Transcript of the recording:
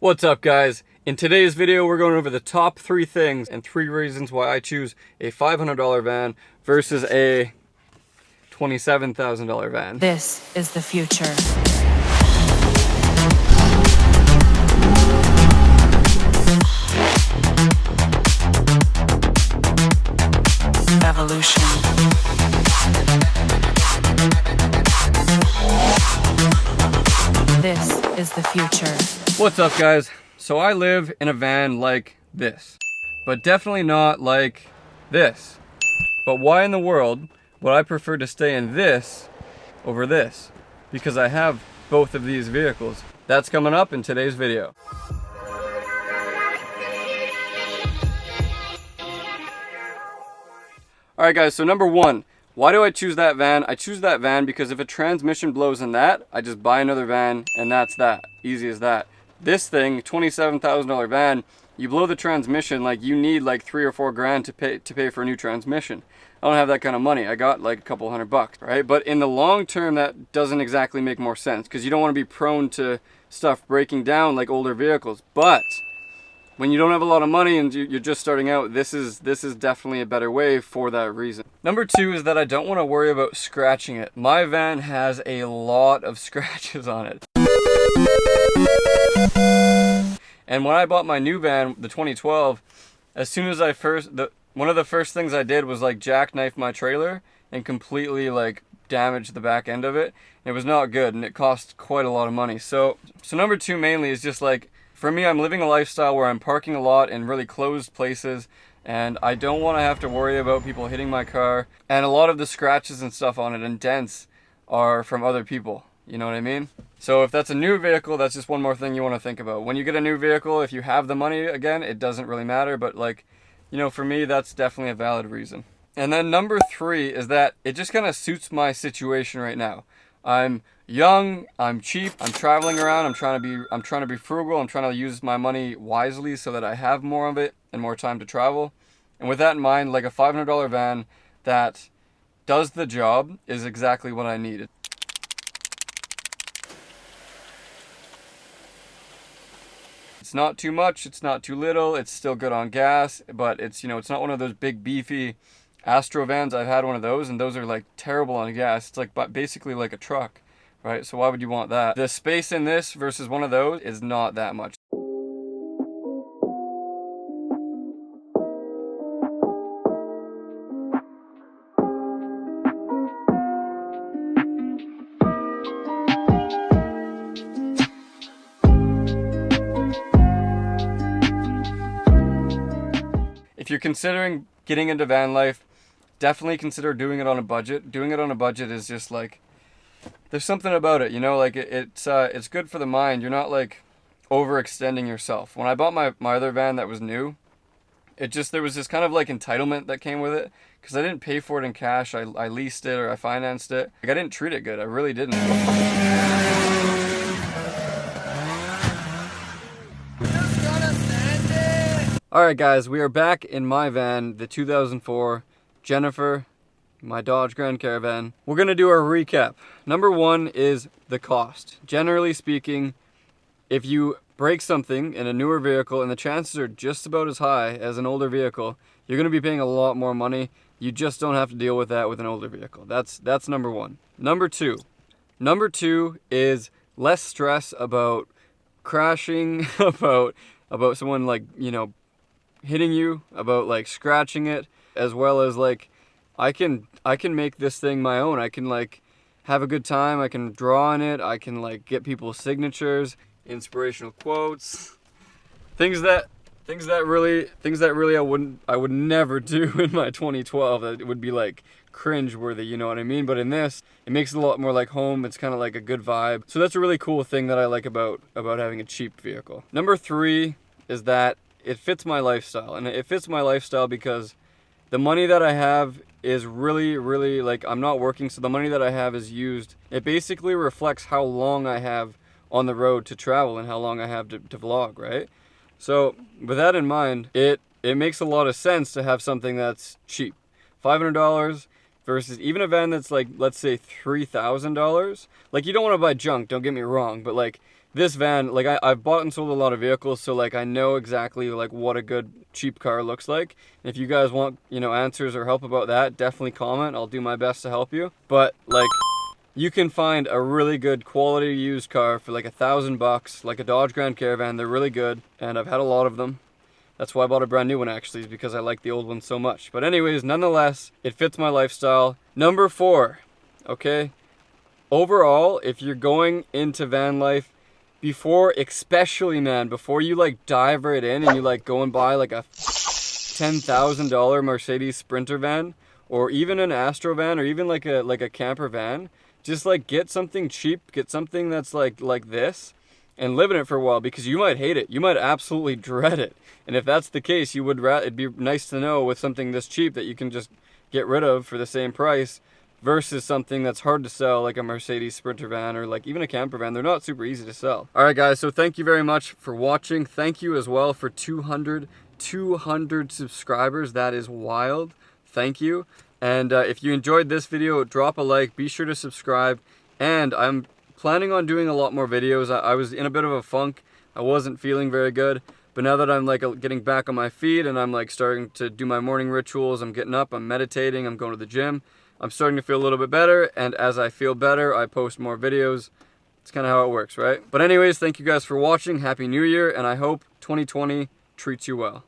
What's up, guys? In today's video, we're going over the top 3 things and 3 reasons why I choose a $500 van versus a $27,000 van. This is the future. Evolution. This is the future. What's up, guys? So I live in a van like this, but definitely not like this. But why in the world would I prefer to stay in this over this? Because I have both of these vehicles. That's coming up in today's video. Alright guys, so number 1, why do I choose that van? I choose that van because if a transmission blows in that, I just buy another van and that's that. Easy as that. This thing, $27,000 van, you blow the transmission, like you need like 3 or 4 grand to pay for a new transmission. I don't have that kind of money. I got like a couple $100, right? But in the long term, that doesn't exactly make more sense because you don't want to be prone to stuff breaking down like older vehicles. But when you don't have a lot of money and you're just starting out, this is definitely a better way for that reason. Number 2 is that I don't want to worry about scratching it. My van has a lot of scratches on it. And when I bought my new van, the 2012, as soon as one of the first things I did was like jackknife my trailer and completely like damage the back end of it. It was not good and it cost quite a lot of money. So number 2 mainly is just like, for me, I'm living a lifestyle where I'm parking a lot in really closed places and I don't want to have to worry about people hitting my car. And a lot of the scratches and stuff on it and dents are from other people. You know what I mean? So if that's a new vehicle, that's just one more thing you want to think about. When you get a new vehicle, if you have the money, again, it doesn't really matter. But like, you know, for me, that's definitely a valid reason. And then number 3 is that it just kind of suits my situation right now. I'm young, I'm cheap, I'm traveling around, I'm trying to be frugal, I'm trying to use my money wisely so that I have more of it and more time to travel. And with that in mind, like a $500 van that does the job is exactly what I needed. It's not too much, it's not too little, it's still good on gas, but it's, you know, it's not one of those big beefy Astro vans. I've had one of those and those are like terrible on gas. It's like basically like a truck, right? So why would you want that? The space in this versus one of those is not that much. If you're considering getting into van life, definitely consider doing it on a budget. Doing it on a budget is just like, there's something about it, you know, like it's good for the mind. You're not like overextending yourself. When I bought my other van that was new, there was this kind of like entitlement that came with it because I didn't pay for it in cash. I leased it or I financed it. Like I didn't treat it good. I really didn't. Alright guys, we are back in my van, the 2004 Jennifer, my Dodge Grand Caravan. We're going to do our recap. Number 1 is the cost. Generally speaking, if you break something in a newer vehicle and the chances are just about as high as an older vehicle, you're going to be paying a lot more money. You just don't have to deal with that with an older vehicle. That's number 1. Number 2 is less stress about crashing, about someone like, you know, hitting you, about like scratching it, as well as like I can make this thing my own. I can like have a good time, I can draw on it, I can like get people's signatures, inspirational quotes, things that really I would never do in my 2012. That would be like cringe worthy, you know what I mean? But in this, it makes it a lot more like home. It's kind of like a good vibe. So that's a really cool thing that I like about having a cheap vehicle. Number 3 is that it fits my lifestyle, and it fits my lifestyle because the money that I have is really like, I'm not working, so the money that I have is used. It basically reflects how long I have on the road to travel and how long I have to vlog, right? So with that in mind, it makes a lot of sense to have something that's cheap. $500 versus even a van that's like, let's say $3,000. Like, you don't want to buy junk, don't get me wrong, but like this van, like I've bought and sold a lot of vehicles, so like I know exactly like what a good cheap car looks like. And if you guys want, you know, answers or help about that, definitely comment. I'll do my best to help you. But like, you can find a really good quality used car for like $1,000, like a Dodge Grand Caravan. They're really good, and I've had a lot of them. That's why I bought a brand new one, actually, is because I like the old one so much. But anyways, nonetheless, it fits my lifestyle. Number 4, okay? Overall, if you're going into van life, especially, man, before you like dive right in and you like go and buy like a $10,000 Mercedes Sprinter van, or even an Astro van, or even like a camper van, just like get something cheap, get something that's like this, and live in it for a while, because you might hate it. You might absolutely dread it. And if that's the case, it'd be nice to know with something this cheap that you can just get rid of for the same price, versus something that's hard to sell, like a Mercedes Sprinter van or like even a camper van. They're not super easy to sell. All right, guys, so thank you very much for watching. Thank you as well for 200 subscribers. That is wild. Thank you. And if you enjoyed this video, drop a like, be sure to subscribe, and I'm planning on doing a lot more videos. I was in a bit of a funk. I wasn't feeling very good, but now that I'm like getting back on my feet and I'm like starting to do my morning rituals, I'm getting up, I'm meditating, I'm going to the gym, I'm starting to feel a little bit better, and as I feel better, I post more videos. It's kind of how it works, right? But anyways, thank you guys for watching. Happy New Year, and I hope 2020 treats you well.